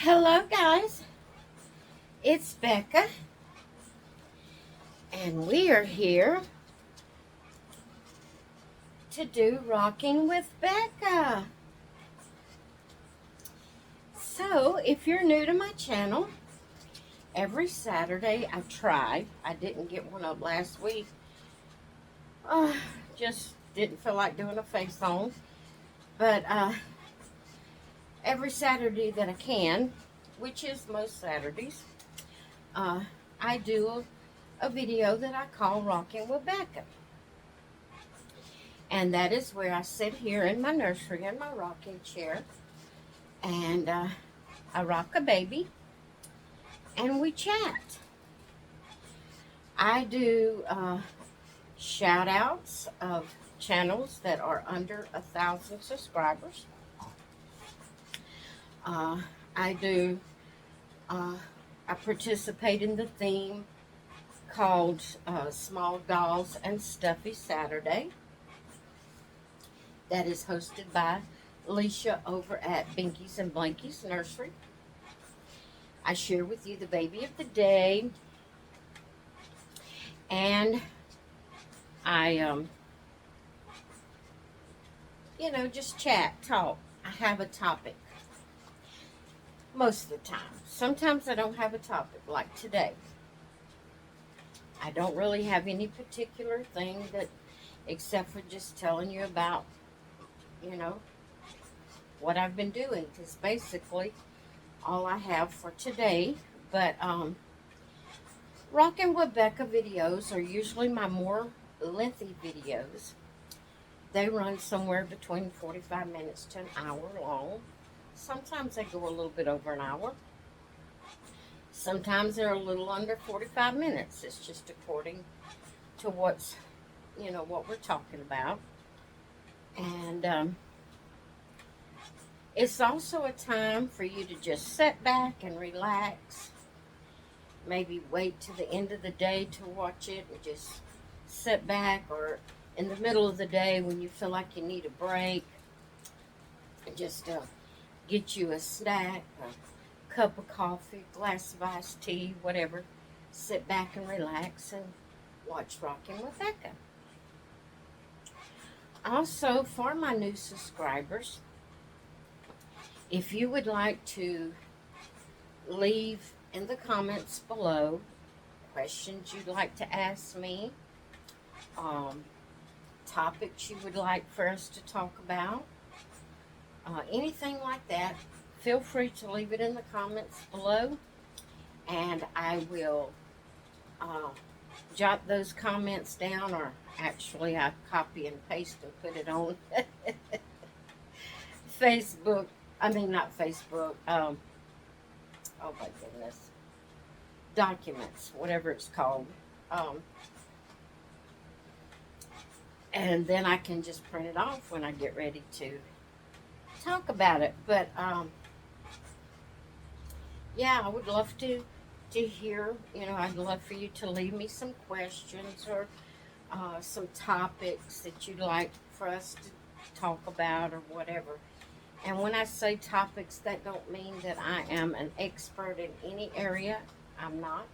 Hello, guys. It's Becca, and we are here to do Rocking with Becca. So, if you're new to my channel, every Saturday I didn't get one up last week. Uh, just didn't feel like doing a face on. But every Saturday that I can, which is most Saturdays, uh, I do a video that I call Rocking with Becca. And that is where I sit here in my nursery in my rocking chair and I rock a baby and we chat. I do shout outs of channels that are under 1,000 subscribers. Uh, I do, uh, I participate in the theme called Small Dolls and Stuffy Saturday. That is hosted by Alicia over at Binkies and Blankies Nursery. I share with you the baby of the day, and I, just chat, talk. I have a topic most of the time. Sometimes I don't have a topic, like today. I don't really have any particular thing except for just telling you about, you know, what I've been doing, because basically all I have for today. But Rockin' with Becca videos are usually my more lengthy videos. They run somewhere between 45 minutes to an hour long. Sometimes they go a little bit over an hour. Sometimes they're a little under 45 minutes. It's just according to what we're talking about. And it's also a time for you to just sit back and relax. Maybe wait to the end of the day to watch it and just sit back, or in the middle of the day when you feel like you need a break, and just get you a snack, a cup of coffee, glass of iced tea, whatever. Sit back and relax and watch Rocking with Becca. Also, for my new subscribers, if you would like to leave in the comments below questions you'd like to ask me, topics you would like for us to talk about, anything like that, feel free to leave it in the comments below, and I will jot those comments down, or actually I copy and paste and put it on Facebook. I mean, not Facebook. Oh my goodness. Documents, whatever it's called. And then I can just print it off when I get ready to talk about it. But yeah, I would love to hear. I'd love for you to leave me some questions, or some topics that you'd like for us to talk about, or whatever. And when I say topics, that don't mean that I am an expert in any area. I'm not.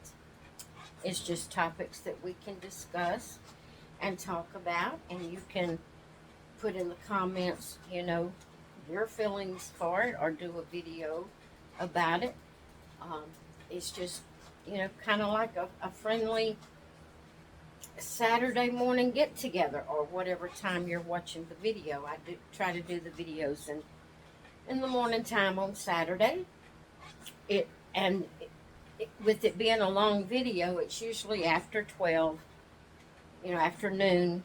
It's just topics that we can discuss and talk about, and you can put in the comments, your feelings for it, or do a video about it. It's just, kind of like a friendly Saturday morning get together, or whatever time you're watching the video. I do try to do the videos in the morning time on Saturday. With it being a long video, it's usually after 12, afternoon,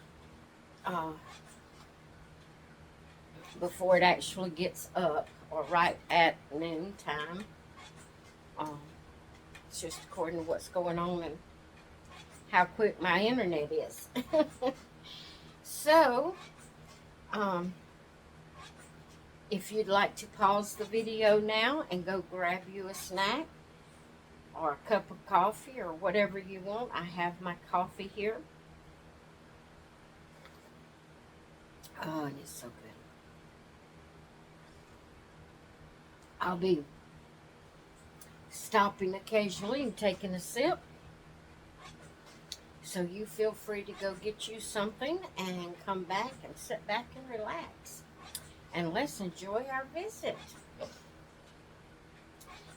before it actually gets up, or right at noon time. It's just according to what's going on and how quick my internet is. So, if you'd like to pause the video now and go grab you a snack or a cup of coffee or whatever you want, I have my coffee here. Oh, it is so good. stopping occasionally and taking a sip. So you feel free to go get you something and come back and sit back and relax. And let's enjoy our visit.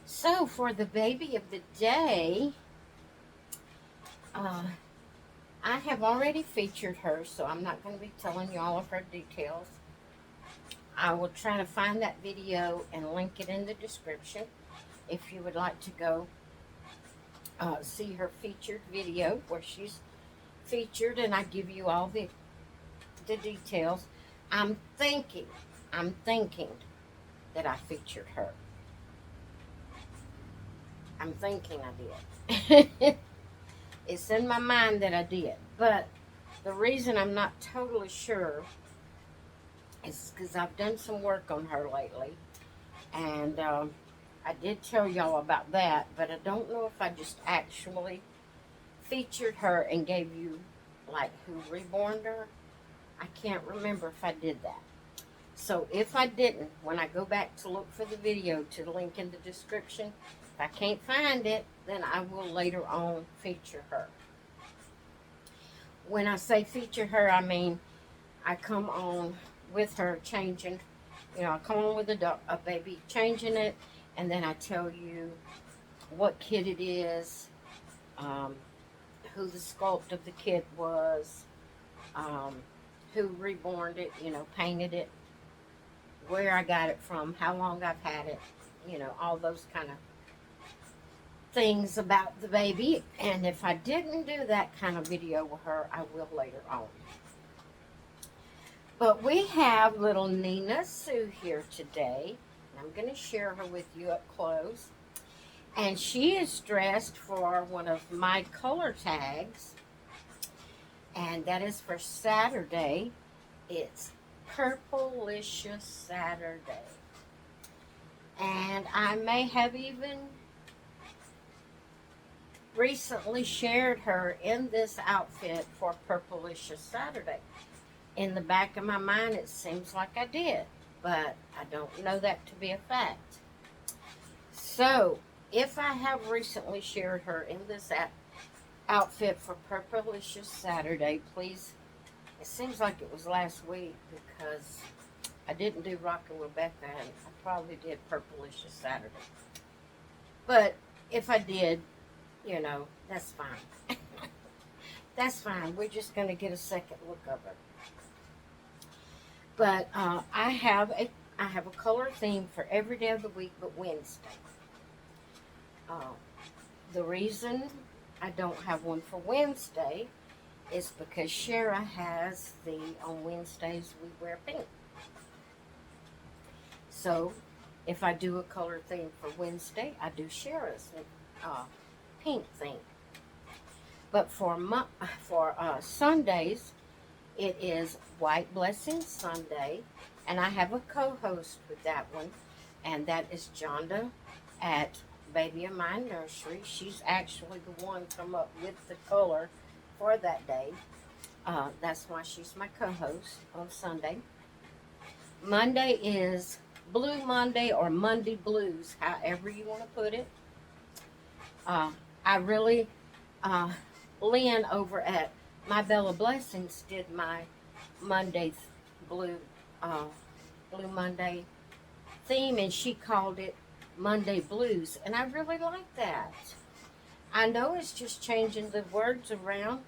So for the baby of the day, I have already featured her, so I'm not going to be telling you all of her details. I will try to find that video and link it in the description if you would like to go see her featured video where she's featured and I give you all the details. I'm thinking that I featured her. I'm thinking I did. It's in my mind that I did, but the reason I'm not totally sure is because I've done some work on her lately, and I did tell y'all about that, but I don't know if I just actually featured her and gave you like who reborned her. I can't remember if I did that. So if I didn't, when I go back to look for the video to link in the description, if I can't find it, then I will later on feature her. When I say feature her, I mean I come on with her changing, I come on with a baby changing it, and then I tell you what kid it is, who the sculpt of the kid was, who reborned it, painted it, where I got it from, how long I've had it, all those kind of things about the baby. And if I didn't do that kind of video with her, I will later on. But we have little Nina Sue here today. I'm going to share her with you up close. And she is dressed for one of my color tags. And that is for Saturday. It's Purplicious Saturday. And I may have even recently shared her in this outfit for Purplicious Saturday. In the back of my mind, it seems like I did, but I don't know that to be a fact. So, if I have recently shared her in this outfit for Purplicious Saturday, please, it seems like it was last week because I didn't do Rockin' with Becca, and I probably did Purplicious Saturday. But if I did, that's fine. That's fine. We're just going to get a second look of it. But I have a color theme for every day of the week but Wednesday. The reason I don't have one for Wednesday is because Shara has on Wednesdays we wear pink. So if I do a color theme for Wednesday, I do Shara's pink theme. But for Sundays, it is White Blessing Sunday, and I have a co-host with that one, and that is Jonda at Baby of Mine Nursery. She's actually the one come up with the color for that day. That's why she's my co-host on Sunday. Monday is Blue Monday or Monday Blues, however you want to put it. I really, Lynn over at My Bella Blessings did my Monday Blue Monday theme, and she called it Monday Blues, and I really like that. I know it's just changing the words around,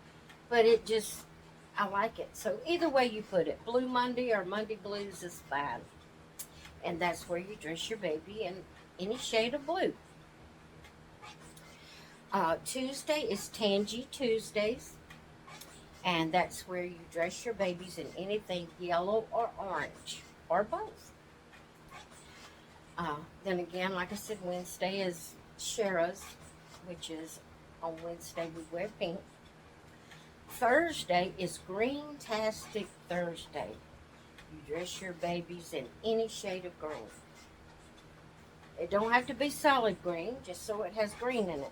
but I like it. So either way you put it, Blue Monday or Monday Blues is fine. And that's where you dress your baby in any shade of blue. Tuesday is Tangy Tuesdays, and that's where you dress your babies in anything yellow or orange, or both. Then again, like I said, Wednesday is Shara's, which is on Wednesday we wear pink. Thursday is Green-tastic Thursday. You dress your babies in any shade of green. It don't have to be solid green, just so it has green in it.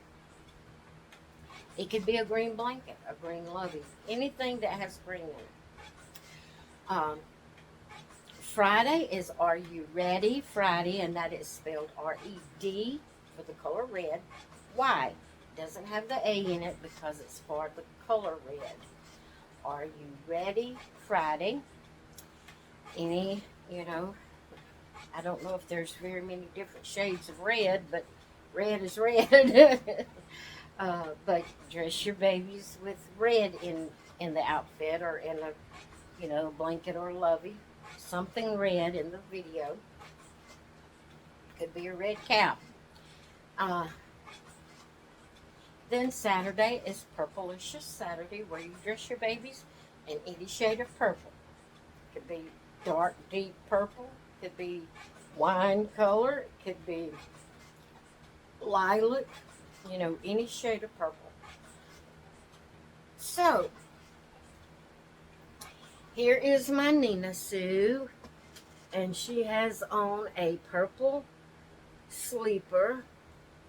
It could be a green blanket, a green lovey, anything that has green in it. Friday is Are You Ready Friday, and that is spelled R-E-D for the color red. Why? It doesn't have the A in it because it's for the color red. Are you ready? Friday. Any, I don't know if there's very many different shades of red, but red is red. But dress your babies with red in the outfit, or in a blanket or lovey, something red in the video. Could be a red cap. Uh, then Saturday is Purplicious Saturday, where you dress your babies in any shade of purple. Could be dark, deep purple. Could be wine color. It could be lilac. Any shade of purple. So, here is my Nina Sue, and she has on a purple sleeper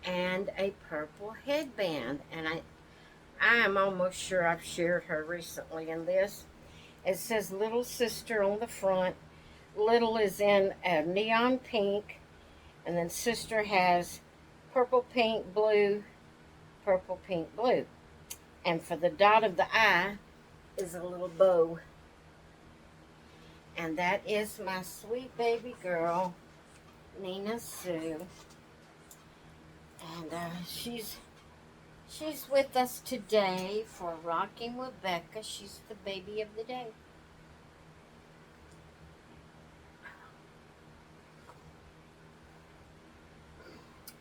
and a purple headband, and I am almost sure I've shared her recently in this. It says Little Sister on the front. Little is in a neon pink, and then Sister has purple, pink, blue, purple, pink, blue. And for the dot of the I is a little bow. And that is my sweet baby girl, Nina Sue. And she's with us today for Rocking with Becca. She's the baby of the day.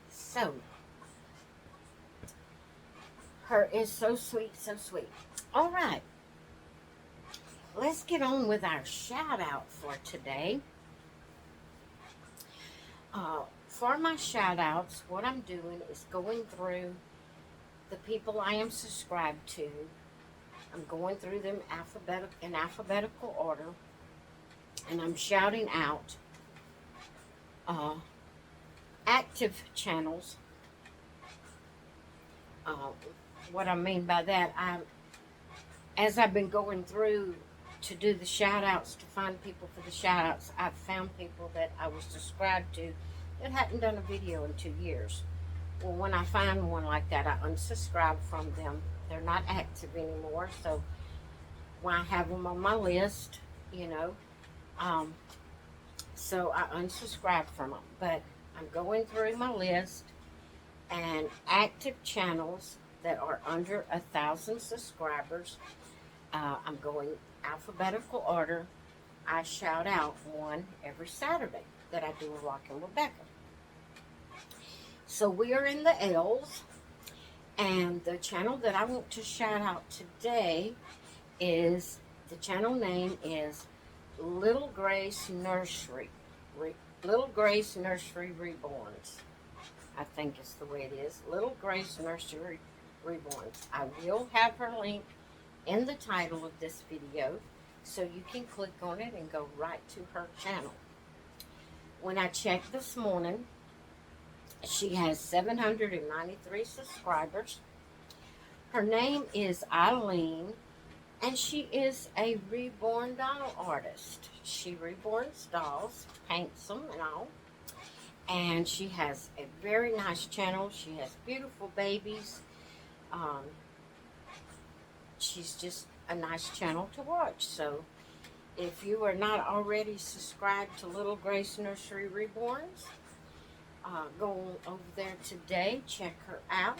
So, her is so sweet, so sweet. All right. Let's get on with our shout out for today. For my shout outs, what I'm doing is going through the people I am subscribed to. I'm going through them in alphabetical order, and I'm shouting out active channels. What I mean by that, as I've been going through to do the shout outs, to find people for the shout outs, I've found people that I was subscribed to that hadn't done a video in 2 years. Well, when I find one like that, I unsubscribe from them. They're not active anymore, so when I have them on my list, so I unsubscribe from them. But I'm going through my list, and active channels that are under 1,000 subscribers, I'm going alphabetical order. I shout out one every Saturday that I do a Rockin' with Becca. So we are in the L's, and the channel that I want to shout out today is, the channel name is Little Grace Nursery. Little Grace Nursery Reborns, I think is the way it is. Little Grace Nursery Reborns. I will have her link in the title of this video, so you can click on it and go right to her channel. When I checked this morning, she has 793 subscribers. Her name is Eileen, and she is a reborn doll artist. She reborns dolls, paints them and all. And she has a very nice channel. She has beautiful babies. She's just a nice channel to watch. So if you are not already subscribed to Little Grace Nursery Reborns, go over there today, check her out,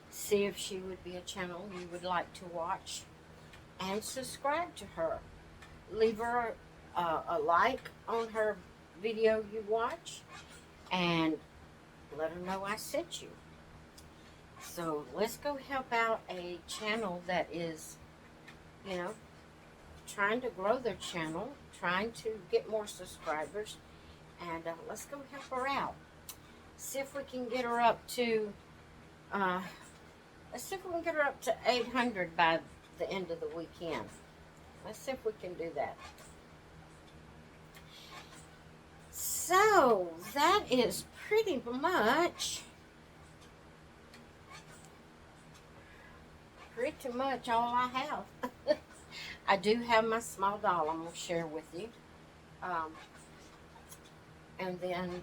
see if she would be a channel you would like to watch, and subscribe to her. Leave her a like on her video you watch, and let her know I sent you. So let's go help out a channel that is, trying to grow their channel, trying to get more subscribers, and let's go help her out. See if we can get her up to, let's see if we can get her up to 800 by the end of the weekend. Let's see if we can do that. So that is pretty much all I have. I do have my small doll I'm going to share with you. And then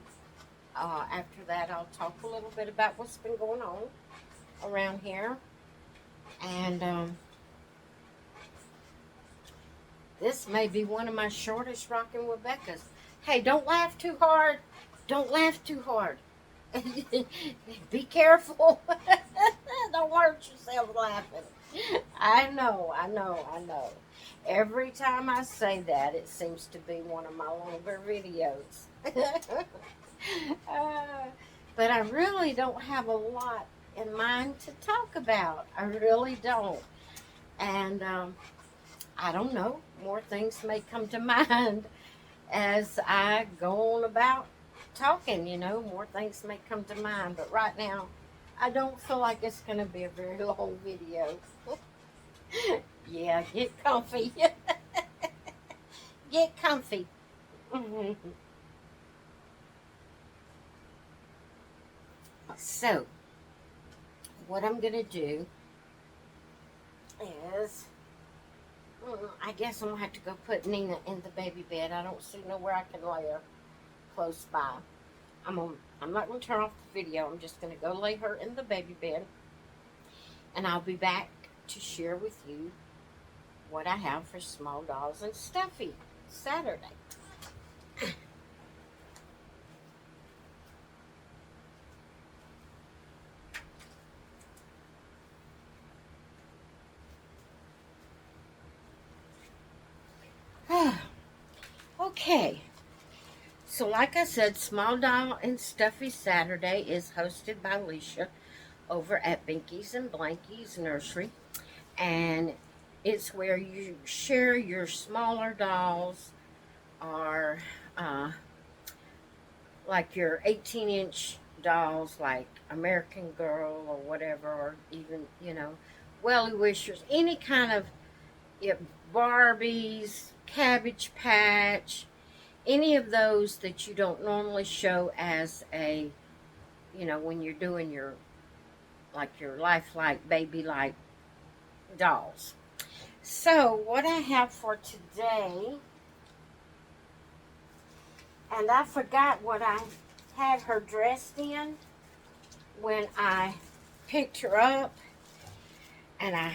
After that, I'll talk a little bit about what's been going on around here. And this may be one of my shortest Rockin' with Becca's. Hey, don't laugh too hard. Don't laugh too hard. Be careful. Don't hurt yourself laughing. I know. Every time I say that, it seems to be one of my longer videos. uh, but I really don't have a lot in mind to talk about. I really don't. And I don't know. More things may come to mind as I go on about talking, more things may come to mind. But right now, I don't feel like it's going to be a very long video. Yeah, get comfy. Get comfy. So, what I'm going to do is, I guess I'm going to have to go put Nina in the baby bed. I don't see nowhere I can lay her close by. I'm not going to turn off the video. I'm just going to go lay her in the baby bed. And I'll be back to share with you what I have for Small Dolls and Stuffy Saturday. Okay. So like I said, Small Doll and Stuffy Saturday is hosted by Alicia over at Binky's and Blanky's Nursery. And it's where you share your smaller dolls or like your 18-inch dolls like American Girl or whatever, or even, Welly Wishers, any kind of Barbies, Cabbage Patch, any of those that you don't normally show as a, when you're doing your lifelike, baby-like dolls. So, what I have for today, and I forgot what I had her dressed in when I picked her up, and I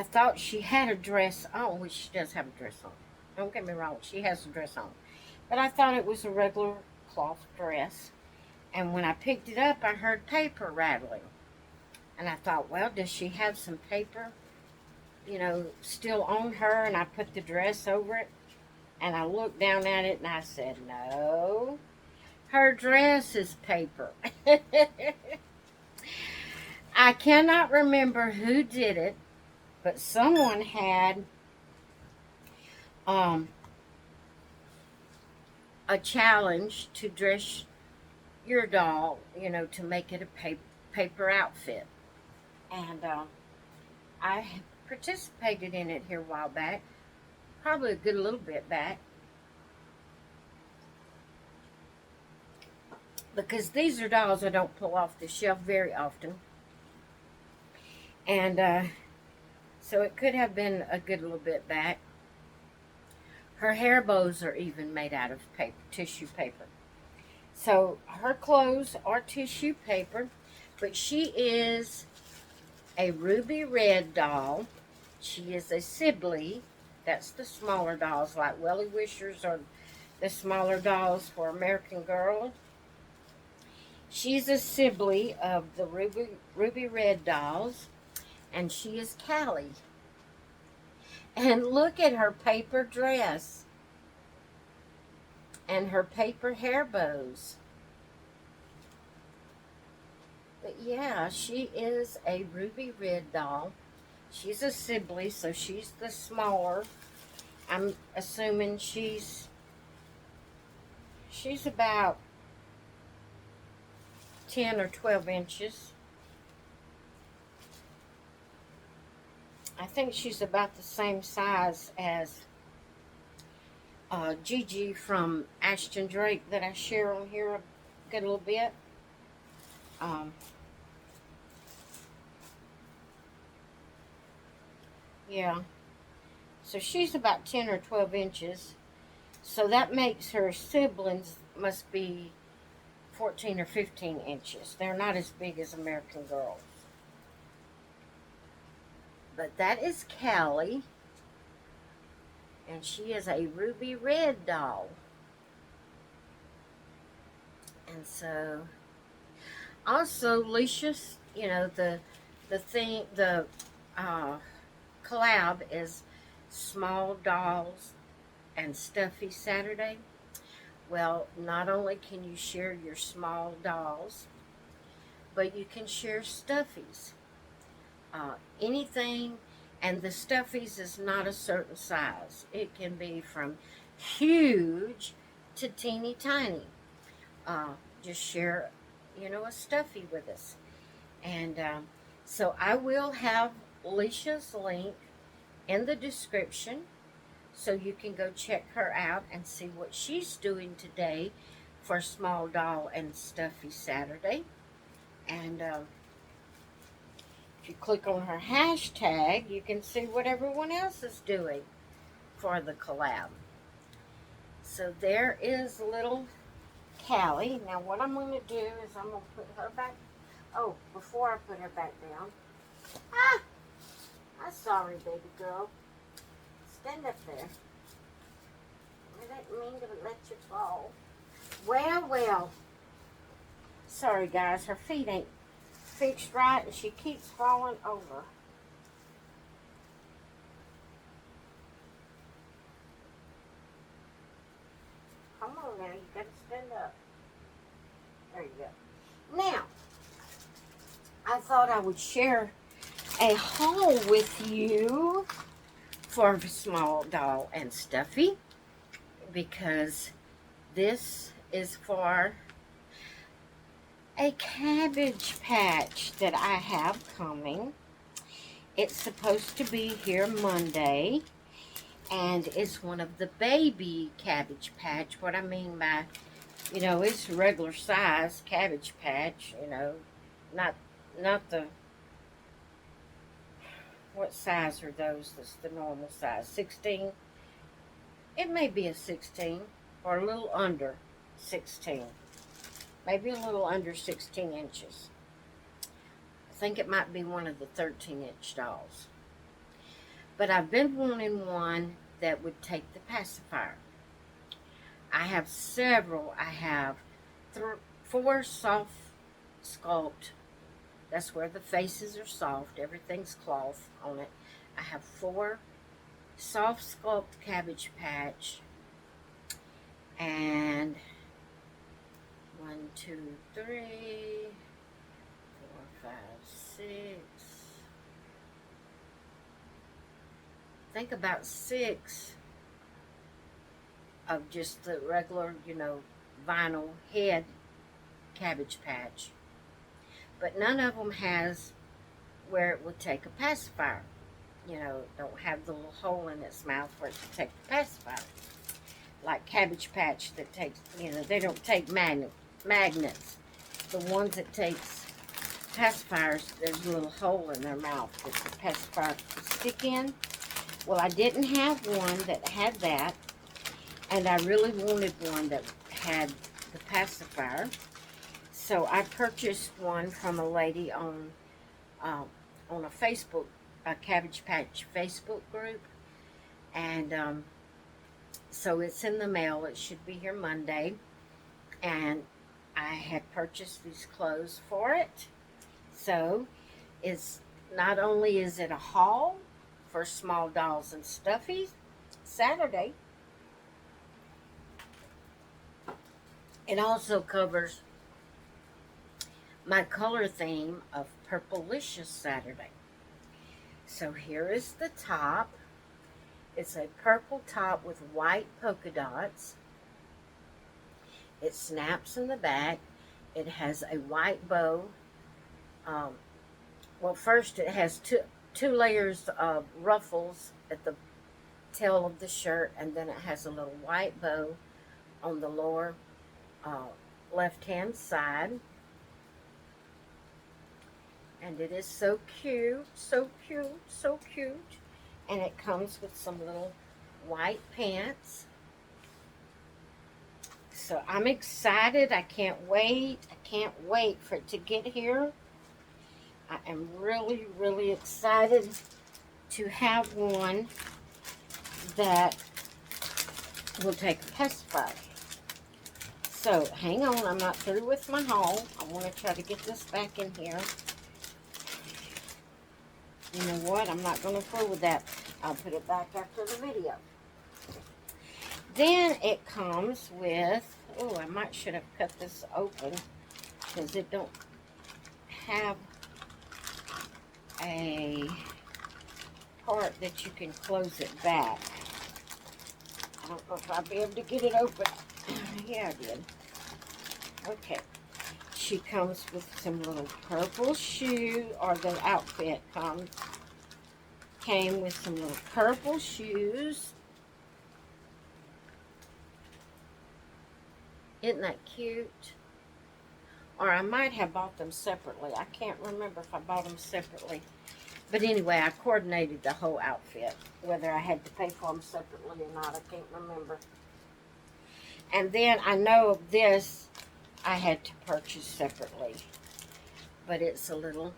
thought she had a dress on, which she does have a dress on. Don't get me wrong, she has a dress on. But I thought it was a regular cloth dress. And when I picked it up, I heard paper rattling. And I thought, well, does she have some paper, still on her? And I put the dress over it. And I looked down at it and I said, no, her dress is paper. I cannot remember who did it, but someone had a challenge to dress your doll, to make it a paper outfit. And I participated in it here a while back, probably a good little bit back. Because these are dolls I don't pull off the shelf very often. And so it could have been a good little bit back. Her hair bows are even made out of tissue paper. So her clothes are tissue paper, but she is a ruby red doll. She is a Sibley. That's the smaller dolls, like Welly Wishers or the smaller dolls for American Girl. She's a Sibley of the ruby red dolls, and she is Callie. And look at her paper dress and her paper hair bows. But yeah, she is a ruby red doll. She's a Sibley, so she's the smaller. I'm assuming she's about 10 or 12 inches. I think she's about the same size as Gigi from Ashton Drake that I share on here a good little bit. Yeah. So she's about 10 or 12 inches. So that makes her siblings must be 14 or 15 inches. They're not as big as American Girls. But that is Callie, and she is a ruby red doll. And so, also, Leisha's, the uh, collab is Small Dolls and Stuffy Saturday. Well, not only can you share your small dolls, but you can share stuffies. Anything, and the stuffies is not a certain size. It can be from huge to teeny tiny. Uh, just share, a stuffy with us. And so I will have Alicia's link in the description so you can go check her out and see what she's doing today for Small Doll and Stuffy Saturday. And if you click on her hashtag, you can see what everyone else is doing for the collab. So there is little Callie. Now what I'm going to do is I'm going to put her back. Oh, before I put her back down. I'm sorry, baby girl. Stand up there. I didn't mean to let you fall. Well. Sorry, guys. Her feet ain't fixed right, and she keeps falling over. Come on now. You got to stand up. There you go. Now, I thought I would share a haul with you for Small Doll and Stuffy, because this is for a Cabbage Patch that I have coming. It's supposed to be here Monday, and it's one of the baby Cabbage Patch. What I mean by, it's regular size Cabbage Patch, not the, what size are those? That's the normal size, 16? It may be a 16 or a little under 16. Maybe a little under 16 inches. I think it might be one of the 13-inch dolls. But I've been wanting one that would take the pacifier. I have several. I have 4 soft sculpt. That's where the faces are soft. Everything's cloth on it. I have 4 soft sculpt Cabbage Patch. And 1, 2, 3, 4, 5, 6. Think about 6 of just the regular, vinyl head Cabbage Patch. But none of them has where it will take a pacifier. Don't have the little hole in its mouth where it can take the pacifier. Like Cabbage Patch that takes, they don't take magnets. The ones that takes pacifiers, there's a little hole in their mouth that the pacifier can stick in. Well, I didn't have one that had that, and I really wanted one that had the pacifier. So I purchased one from a lady on a Cabbage Patch Facebook group, and so it's in the mail. It should be here Monday, and I had purchased these clothes for it. So it's not only is it a haul for Small Dolls and Stuffies Saturday, it also covers my color theme of Purplicious Saturday. So here is the top. It's a purple top with white polka dots. It snaps in the back. It has a white bow. Well, first it has two layers of ruffles at the tail of the shirt, and then it has a little white bow on the lower left-hand side. And it is so cute, so cute, so cute. And it comes with some little white pants. So I'm excited. I can't wait. I can't wait for it to get here. I am really, really excited to have one that will take a pacifier. So hang on, I'm not through with my haul. I want to try to get this back in here. You know what? I'm not going to fool with that. I'll put it back after the video. Then it comes with, oh, I might should have cut this open because it don't have a part that you can close it back. I don't know if I'll be able to get it open. Yeah, I did. Okay. She comes with some little purple shoe, or the outfit came with some little purple shoes. Isn't that cute? Or I might have bought them separately. I can't remember if I bought them separately. But anyway, I coordinated the whole outfit. Whether I had to pay for them separately or not, I can't remember. And then I know of this, I had to purchase separately. But it's a little,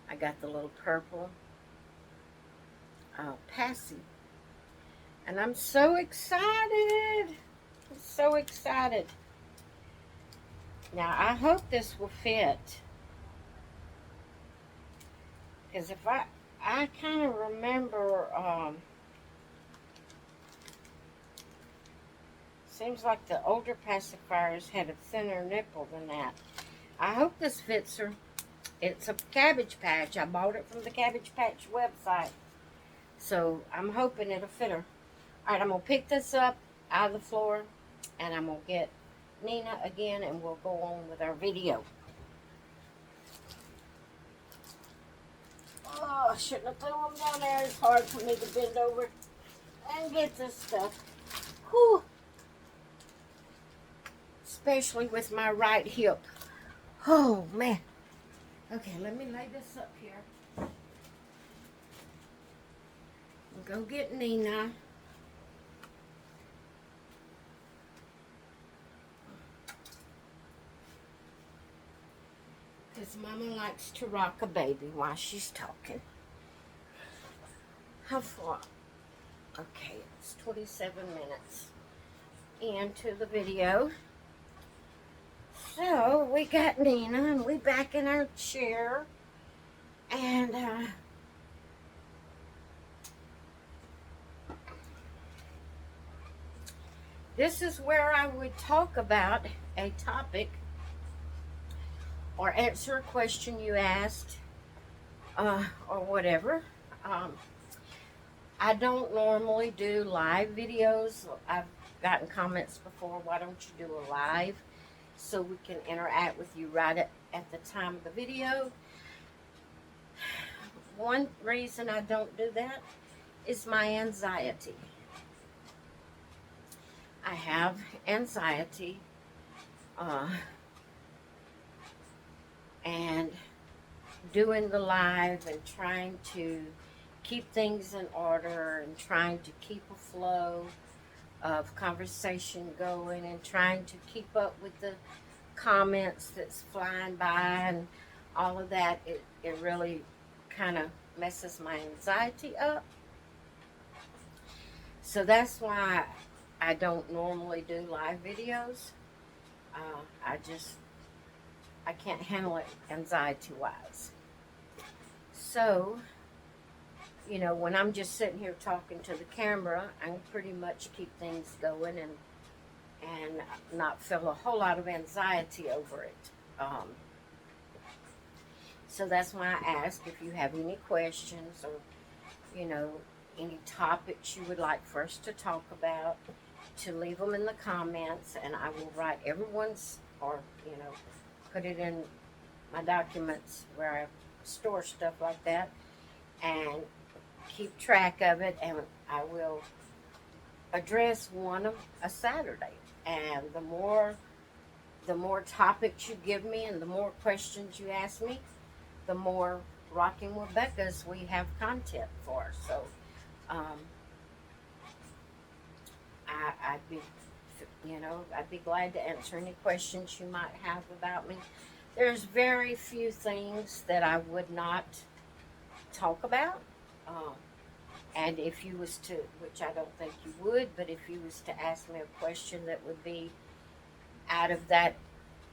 I got the little purple passy. And I'm so excited. I'm so excited. Now, I hope this will fit. Because if I kind of remember, seems like the older pacifiers had a thinner nipple than that. I hope this fits her. It's a Cabbage Patch. I bought it from the Cabbage Patch website. So, I'm hoping it'll fit her. Alright, I'm going to pick this up out of the floor. And I'm going to get Nina again. And we'll go on with our video. Oh, I shouldn't have thrown them down there. It's hard for me to bend over and get this stuff. Whew. Especially with my right hip. Oh, man. Okay, let me lay this up here. We'll go get Nina. Because Mama likes to rock a baby while she's talking. How far? Okay, it's 27 minutes into the video. So, we got Nina, and we back in our chair. And, this is where I would talk about a topic or answer a question you asked, or whatever. I don't normally do live videos. I've gotten comments before, why don't you do a live so we can interact with you right at the time of the video. One reason I don't do that is my anxiety. I have anxiety, and doing the live and trying to keep things in order and trying to keep a flow of conversation going and trying to keep up with the comments that's flying by and all of that, it really kind of messes my anxiety up. So that's why I don't normally do live videos. I can't handle it anxiety-wise. So, you know, when I'm just sitting here talking to the camera, I can pretty much keep things going and not feel a whole lot of anxiety over it. So that's why I ask if you have any questions or, you know, any topics you would like for us to talk about, to leave them in the comments, and I will write everyone's, or, you know, put it in my documents where I store stuff like that, and keep track of it, and I will address one of a Saturday. And the more topics you give me and the more questions you ask me, the more Rocking with Becca's we have content for. So I'd be You know, I'd be glad to answer any questions you might have about me. There's very few things that I would not talk about. Um, and if you was to, which I don't think you would, but if you was to ask me a question that would be out of that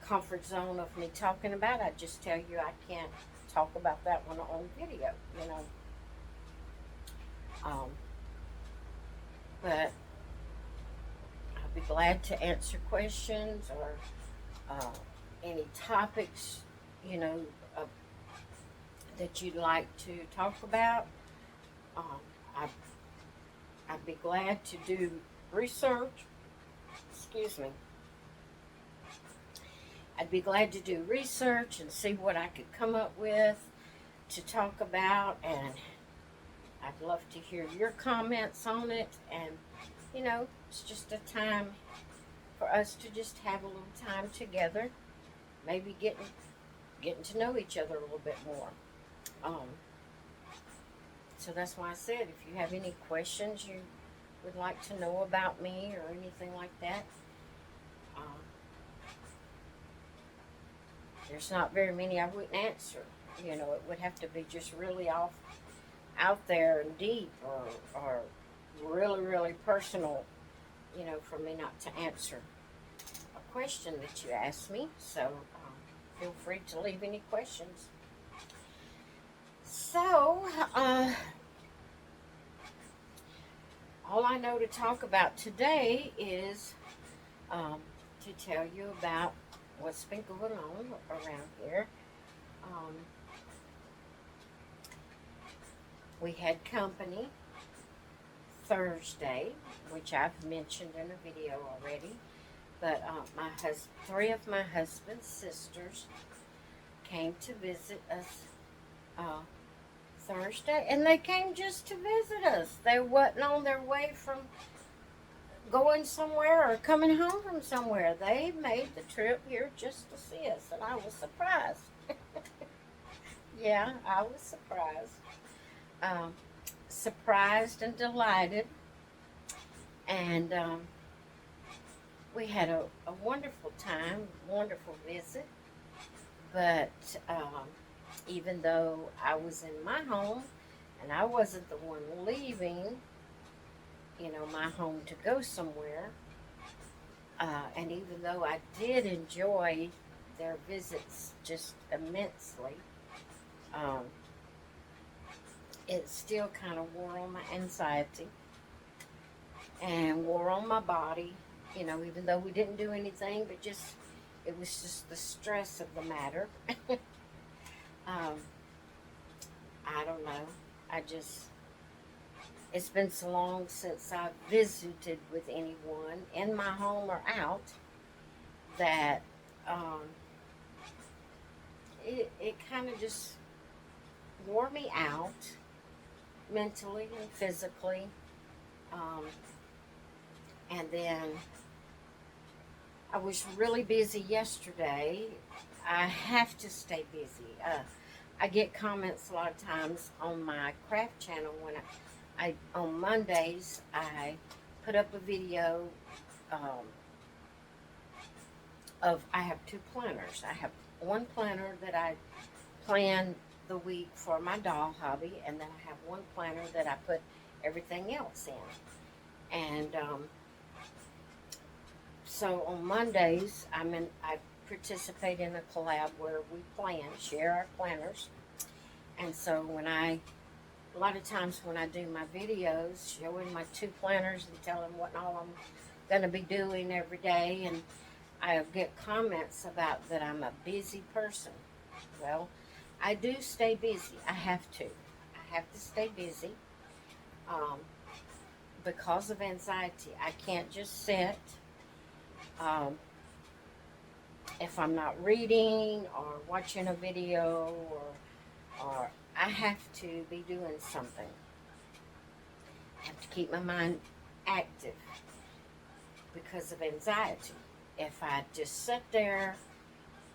comfort zone of me talking about, I'd just tell you I can't talk about that one on video, you know. Um, but I'd be glad to answer questions or uh, any topics, you know, uh, that you'd like to talk about. Um, I'd, I'd be glad to do research. Excuse me. I'd be glad to do research and see what I could come up with to talk about, and I'd love to hear your comments on it. And you know, it's just a time for us to just have a little time together, maybe getting to know each other a little bit more. Um, so that's why I said, if you have any questions you would like to know about me or anything like that, um, there's not very many I wouldn't answer. You know, it would have to be just really off out there and deep, or really really personal. You know, for me not to answer a question that you asked me. So feel free to leave any questions. So, all I know to talk about today is to tell you about what's been going on around here. Um, we had company Thursday, which I've mentioned in a video already. But three of my husband's sisters came to visit us uh, Thursday, and they came just to visit us. They wasn't on their way from going somewhere or coming home from somewhere. They made the trip here just to see us, and I was surprised. Yeah, I was surprised. Um, Surprised and delighted, and we had a wonderful time, wonderful visit. But even though I was in my home and I wasn't the one leaving, you know, my home to go somewhere, and even though I did enjoy their visits just immensely, um, it still kind of wore on my anxiety and wore on my body, you know, even though we didn't do anything, but just, it was just the stress of the matter. um, I don't know. I just, it's been so long since I've visited with anyone in my home or out that um, it kind of just wore me out mentally and physically. Um, and then I was really busy yesterday. I have to stay busy. I get comments a lot of times on my craft channel when I on Mondays I put up a video um, of, I have two planners. I have one planner that I plan the week for my doll hobby, and then I have one planner that I put everything else in. And so on Mondays, I participate in a collab where we share our planners. And so a lot of times when I do my videos showing my two planners and telling what all I'm going to be doing every day, and I get comments about that I'm a busy person. Well, I do stay busy. I have to. I have to stay busy um, because of anxiety. I can't just sit. Um, if I'm not reading or watching a video, or I have to be doing something. I have to keep my mind active because of anxiety. If I just sit there,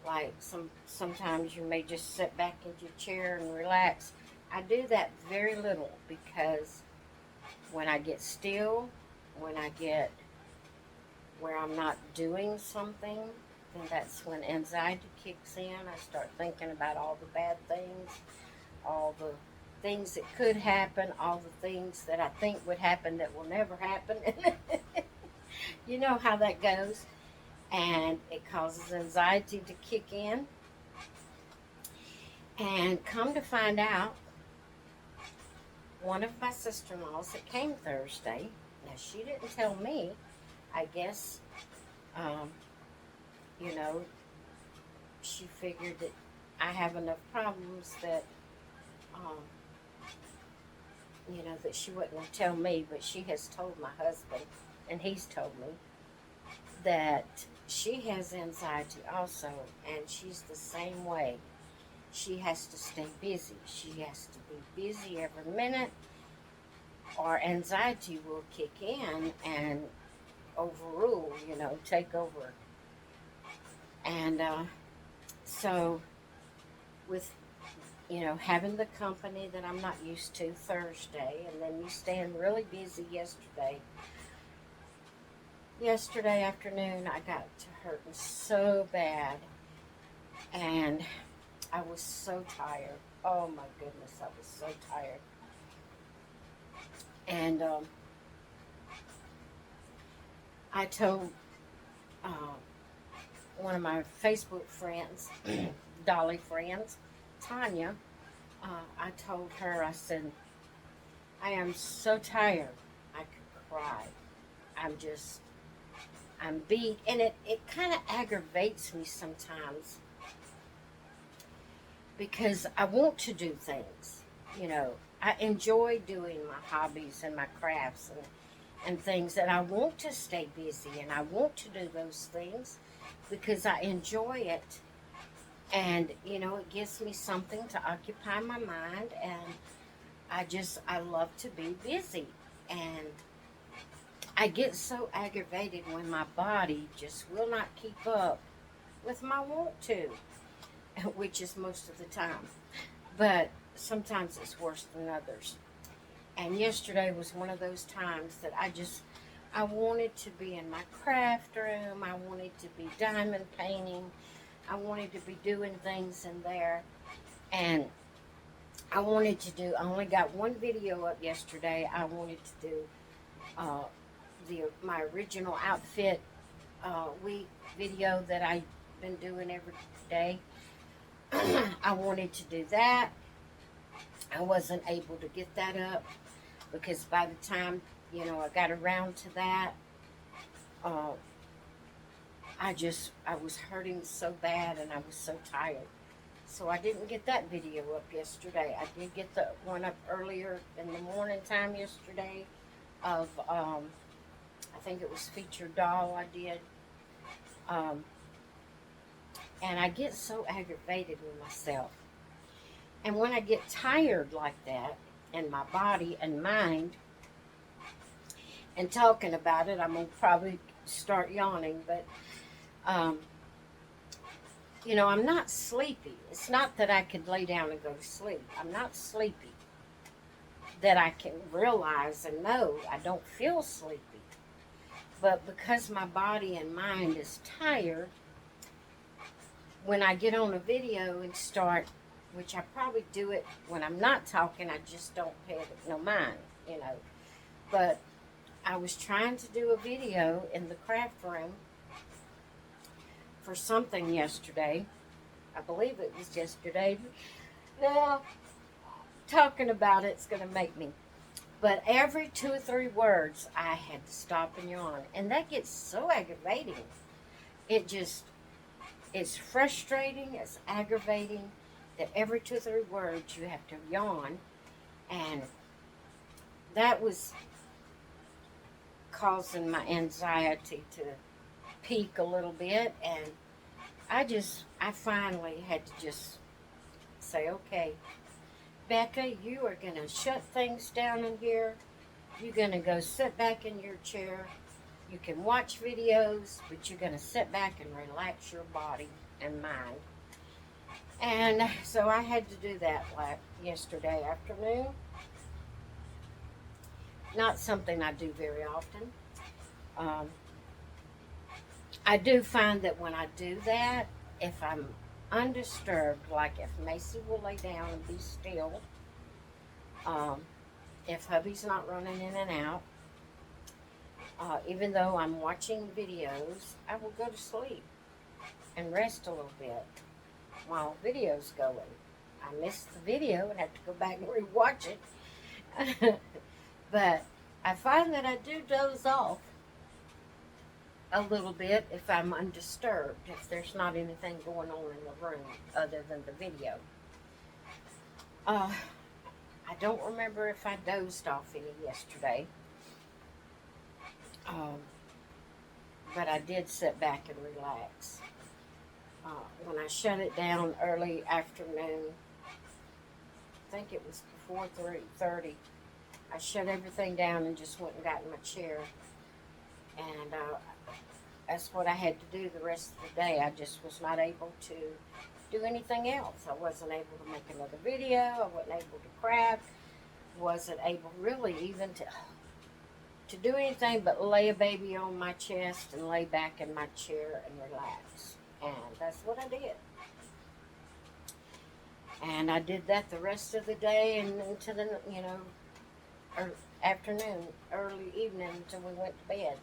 like sometimes you may just sit back in your chair and relax. I do that very little because when I get still, when I get where I'm not doing something, then that's when anxiety kicks in. I start thinking about all the bad things, all the things that could happen, all the things that I think would happen that will never happen. You know how that goes. And it causes anxiety to kick in. And come to find out, one of my sister-in-laws that came Thursday, now she didn't tell me, I guess, um, you know, she figured that I have enough problems that, um, that she wouldn't tell me, but she has told my husband, and he's told me, that she has anxiety also, and she's the same way. She has to stay busy. She has to be busy every minute, or anxiety will kick in and overrule, take over. And so, with having the company that I'm not used to Thursday, and then me staying really busy yesterday. Yesterday afternoon, I got to hurting so bad, and I was so tired. Oh my goodness, I was so tired. And I told uh, one of my Facebook friends, Dolly friends, Tanya, I told her, I said, I am so tired, I could cry. I'm beat, and it kind of aggravates me sometimes because I want to do things, I enjoy doing my hobbies and my crafts and things, and I want to stay busy, and I want to do those things because I enjoy it. And, it gives me something to occupy my mind, and I love to be busy. And I get so aggravated when my body just will not keep up with my want to, which is most of the time. But sometimes it's worse than others. And yesterday was one of those times that I wanted to be in my craft room. I wanted to be diamond painting. I wanted to be doing things in there. And I only got one video up yesterday. I wanted to do uh, my original outfit week video that I've been doing every day. I wanted to do that. I wasn't able to get that up because by the time, I got around to that, uh, I was hurting so bad and I was so tired. So I didn't get that video up yesterday. I did get the one up earlier in the morning time yesterday of, I think it was featured doll I did. Um, and I get so aggravated with myself. And when I get tired like that in my body and mind and talking about it, I'm going to probably start yawning, but um, I'm not sleepy. It's not that I could lay down and go to sleep. I'm not sleepy. That I can realize and know I don't feel sleepy. But because my body and mind is tired, when I get on a video and start, which I probably do it when I'm not talking, I just don't pay no mind, But I was trying to do a video in the craft room for something yesterday. I believe it was yesterday. Now, talking about it's going to make me. But every 2 or 3 words, I had to stop and yawn. And that gets so aggravating. It's frustrating, it's aggravating that every 2 or 3 words you have to yawn. And that was causing my anxiety to peak a little bit. And I finally had to just say, okay, Becca, you are going to shut things down in here. You're going to go sit back in your chair. You can watch videos, but you're going to sit back and relax your body and mind. And so I had to do that like yesterday afternoon. Not something I do very often. Um, I do find that when I do that, if I'm undisturbed, like if Macy will lay down and be still, um, if hubby's not running in and out, even though I'm watching videos, I will go to sleep and rest a little bit while video's going. I miss the video and have to go back and rewatch it. But I find that I do doze off a little bit if I'm undisturbed, if there's not anything going on in the room other than the video. Uh, I don't remember if I dozed off any yesterday, um, but I did sit back and relax. When I shut it down early afternoon, I think it was before 3:30, I shut everything down and just went and got in my chair. And that's what I had to do the rest of the day. I just was not able to do anything else. I wasn't able to make another video. I wasn't able to craft. Wasn't able really even to do anything but lay a baby on my chest and lay back in my chair and relax. And that's what I did. And I did that the rest of the day and into the, afternoon, early evening until we went to bed.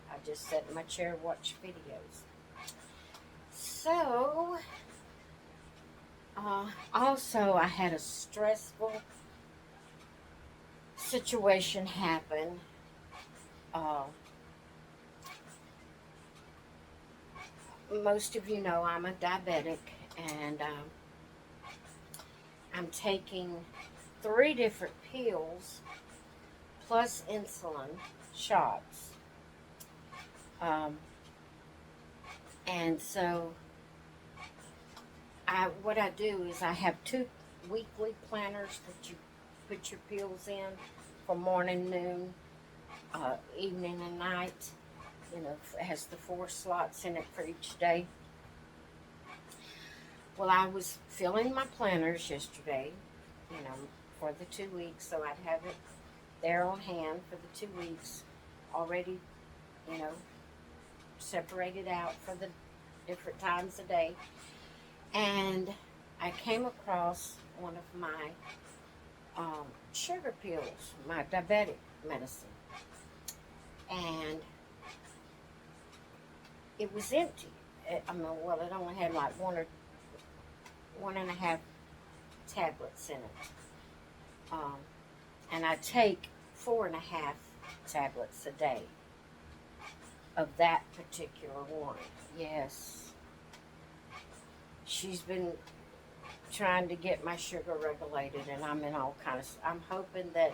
I just sat in my chair and watched videos. So, also I had a stressful situation happen. Most of you know I'm a diabetic, and I'm taking 3 different pills plus insulin shots. And so what I do is I have 2 weekly planners that you put your pills in for morning, noon, evening, and night. It has the 4 slots in it for each day. Well, I was filling my planners yesterday, for the 2 weeks, so I'd have it there on hand for the 2 weeks, already, separated out for the different times a day. And I came across one of my sugar pills, my diabetic medicine, and it was empty. It only had like 1.5 tablets in it. And I take 4.5 tablets a day of that particular one. Yes. She's been trying to get my sugar regulated, and I'm in all kinds of, I'm hoping that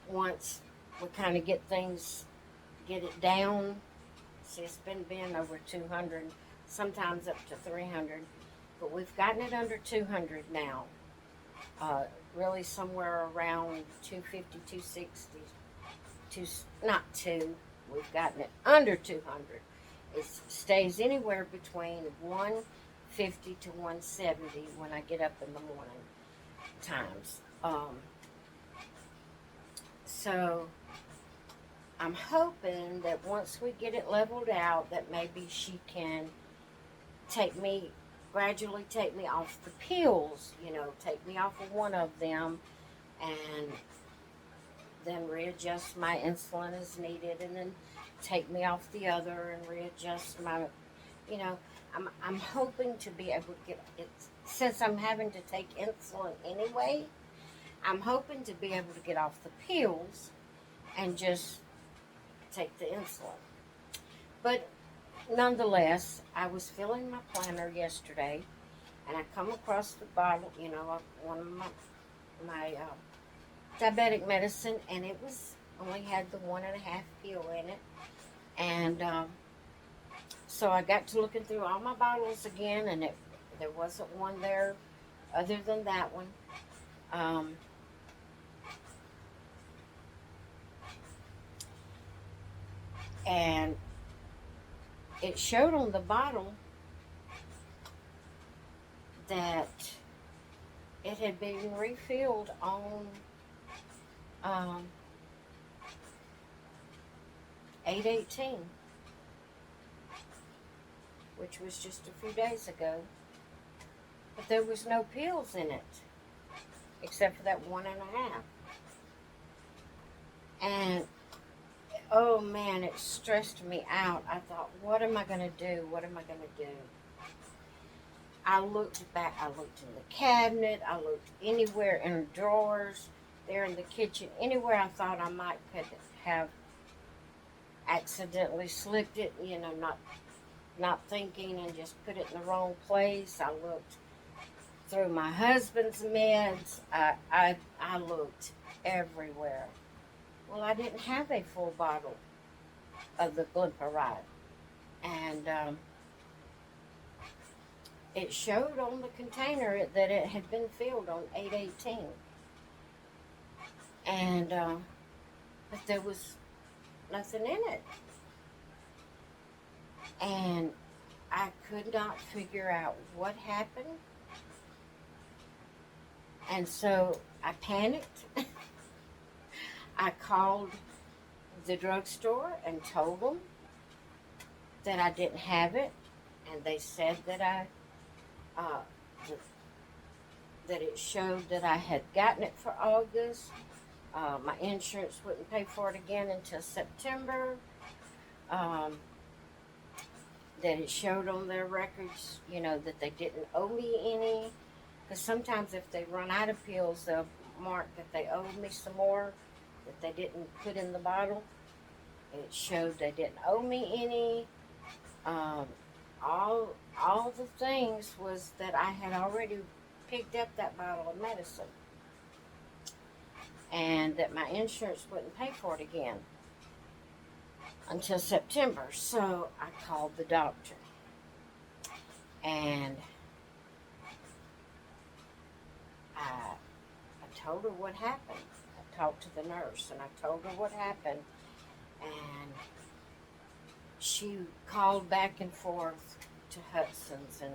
once we kind of get it down. See, it's been over 200, sometimes up to 300, but we've gotten it under 200 now. Really somewhere around 250, 260, not 2, we've gotten it under 200. It stays anywhere between 150 to 170 when I get up in the morning times. So I'm hoping that once we get it leveled out, that maybe she can gradually take me off the pills, take me off of one of them, and then readjust my insulin as needed, and then take me off the other and readjust my, I'm hoping to be able to get it, since I'm having to take insulin anyway, I'm hoping to be able to get off the pills and just take the insulin. But nonetheless, I was filling my planner yesterday, and I come across the bottle, one of my diabetic medicine, and it only had the 1.5 pill in it. And so I got to looking through all my bottles again, and there wasn't one there other than that one. And it showed on the bottle that it had been refilled on 8/18. which was just a few days ago. But there was no pills in it, except for that 1.5. And oh man, it stressed me out. I thought, what am I going to do? What am I going to do? I looked back, I looked in the cabinet, I looked anywhere in the drawers, there in the kitchen, anywhere I thought I might could have accidentally slipped it, not thinking, and just put it in the wrong place. I looked through my husband's meds. I looked everywhere. Well, I didn't have a full bottle of the glyceride, and it showed on the container that it had been filled on 8/18, and but there was nothing in it, and I could not figure out what happened, and so I panicked. I called the drugstore and told them that I didn't have it, and they said that uh, that it showed that I had gotten it for August. My insurance wouldn't pay for it again until September. Um, that it showed on their records, that they didn't owe me any. Because sometimes if they run out of pills, they'll mark that they owed me some more that they didn't put in the bottle. It showed they didn't owe me any. Um, all the things was that I had already picked up that bottle of medicine, and that my insurance wouldn't pay for it again until September. So I called the doctor, and I told her what happened. I talked to the nurse, and I told her what happened, and she called back and forth to Hudson's and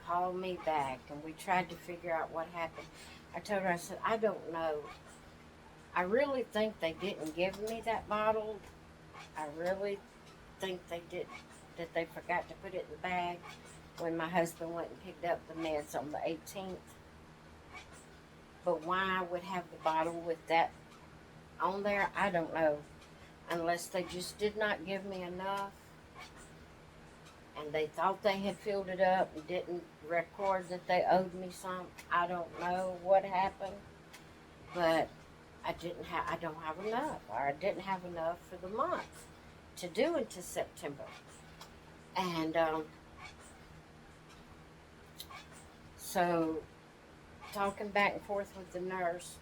called me back, and we tried to figure out what happened. I told her, I said, I don't know. I really think they didn't give me that bottle. I really think they did, that they forgot to put it in the bag when my husband went and picked up the meds on the 18th. But why I would have the bottle with that on there, I don't know. Unless they just did not give me enough, and they thought they had filled it up and didn't record that they owed me some. I don't know what happened, but I don't have enough, or I didn't have enough for the month to do until September. And so talking back and forth with the nurse,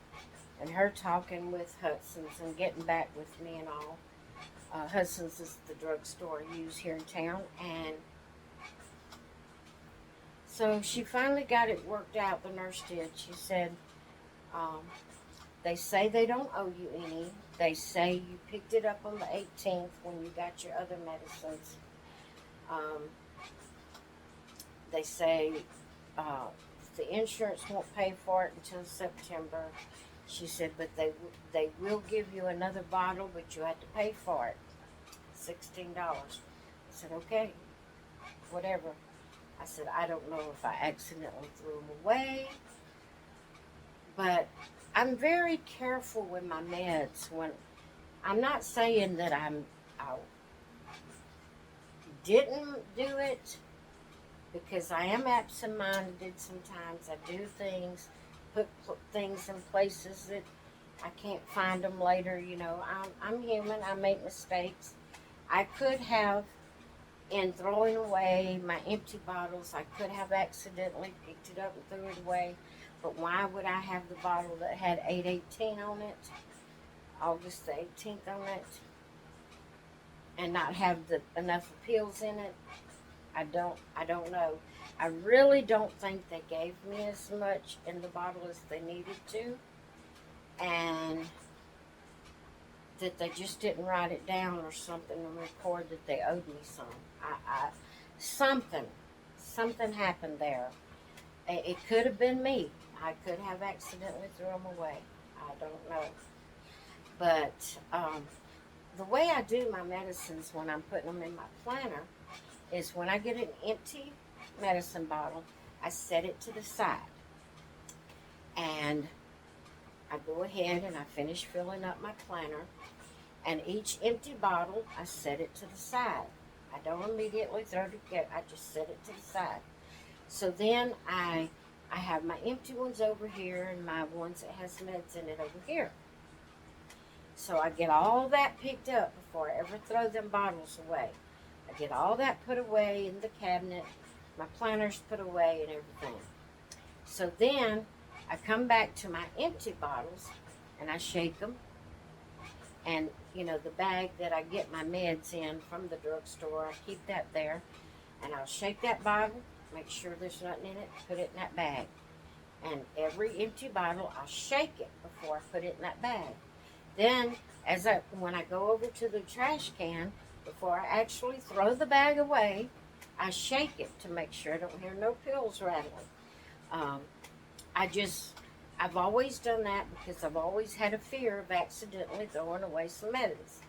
and her talking with Hudson's and getting back with me and all. Hudson's is the drugstore I use here in town, and so she finally got it worked out. The nurse did. She said, they say they don't owe you any. They say you picked it up on the 18th when you got your other medicines. They say the insurance won't pay for it until September. She said, but they will give you another bottle, but you have to pay for it, $16. I said, okay, whatever. I said, I don't know if I accidentally threw them away, but I'm very careful with my meds. When I'm not saying that I didn't do it, because I am absent-minded sometimes. I do things, put things in places that I can't find them later. I'm human. I make mistakes. I could have, in throwing away my empty bottles, I could have accidentally picked it up and threw it away. But why would I have the bottle that had 8/18 on it, August the 18th on it, and not have enough pills in it? I don't know. I really don't think they gave me as much in the bottle as they needed to, and that they just didn't write it down or something and record that they owed me some. Something happened there. It could have been me. I could have accidentally threw them away. I don't know. But the way I do my medicines when I'm putting them in my planner is when I get an empty medicine bottle, I set it to the side. And I go ahead and I finish filling up my planner. And each empty bottle, I set it to the side. I don't immediately throw it together. I just set it to the side. So then I have my empty ones over here and my ones that has meds in it over here. So I get all that picked up before I ever throw them bottles away. I get all that put away in the cabinet, my planners put away and everything. So then I come back to my empty bottles and I shake them. And, you know, the bag that I get my meds in from the drugstore, I keep that there. And I'll shake that bottle, make sure there's nothing in it, put it in that bag. And every empty bottle, I'll shake it before I put it in that bag. Then, when I go over to the trash can, before I actually throw the bag away, I shake it to make sure I don't hear no pills rattling. I've always done that because I've always had a fear of accidentally throwing away some medicine,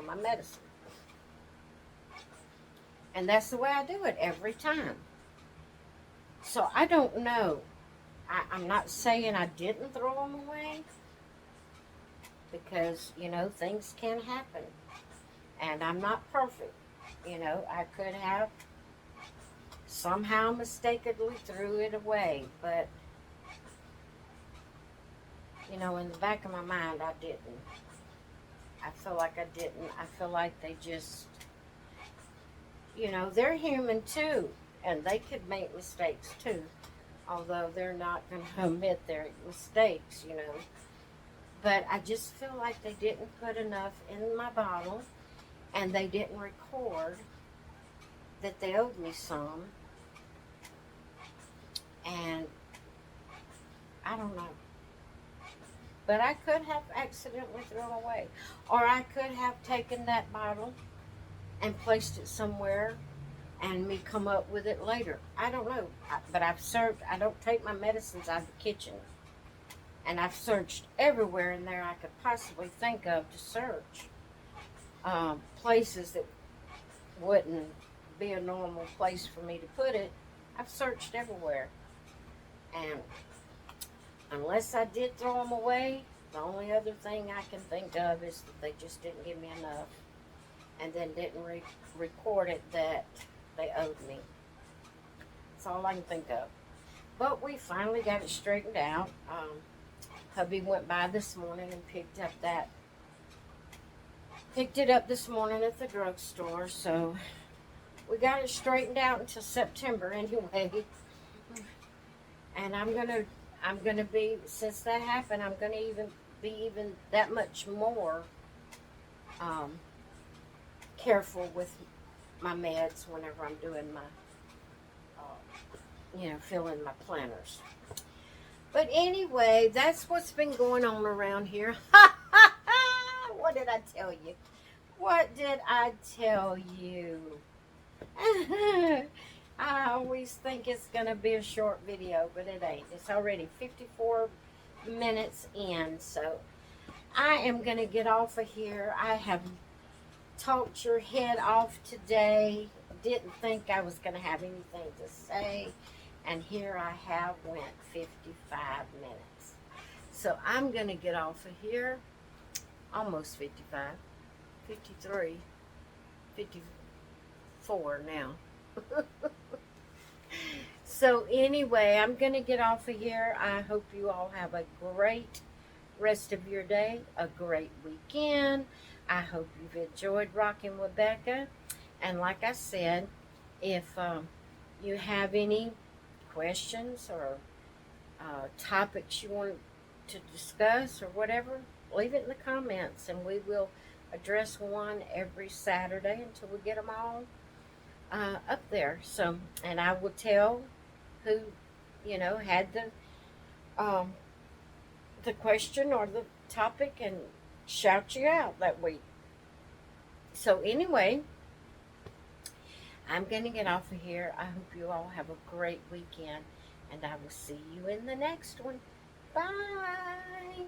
my medicine. And that's the way I do it every time. So I don't know. I'm not saying I didn't throw them away because, things can happen. And I'm not perfect. I could have somehow mistakenly threw it away, but in the back of my mind, I didn't. I feel like I didn't. I feel like they just, they're human too, and they could make mistakes too, although they're not going to admit their mistakes, But I just feel like they didn't put enough in my bottle, and they didn't record that they owed me some, and I don't know. But I could have accidentally thrown away. Or I could have taken that bottle and placed it somewhere and me come up with it later. I don't know. But I don't take my medicines out of the kitchen. And I've searched everywhere in there I could possibly think of to search. Places that wouldn't be a normal place for me to put it. I've searched everywhere. And unless I did throw them away, the only other thing I can think of is that they just didn't give me enough, and then didn't record it that they owed me. That's all I can think of. But we finally got it straightened out. Hubby went by this morning and picked it up this morning at the drugstore, so we got it straightened out until September anyway. And I'm gonna be, since that happened, I'm gonna be even that much more careful with my meds whenever I'm doing my, filling my planners. But anyway, that's what's been going on around here. What did I tell you? What did I tell you? I always think it's going to be a short video, but it ain't. It's already 54 minutes in, so I am going to get off of here. I have talked your head off today. Didn't think I was going to have anything to say, and here I have went 55 minutes. So I'm going to get off of here. Almost 55. 53. 54 now. So anyway, I'm going to get off of here. I hope you all have a great rest of your day, a great weekend. I hope you've enjoyed rocking with Becca. And like I said, if you have any questions or topics you want to discuss or whatever, leave it in the comments and we will address one every Saturday until we get them all up there. So, and I will tell who, had the question or the topic and shout you out that week. So anyway, I'm going to get off of here. I hope you all have a great weekend, and I will see you in the next one. Bye.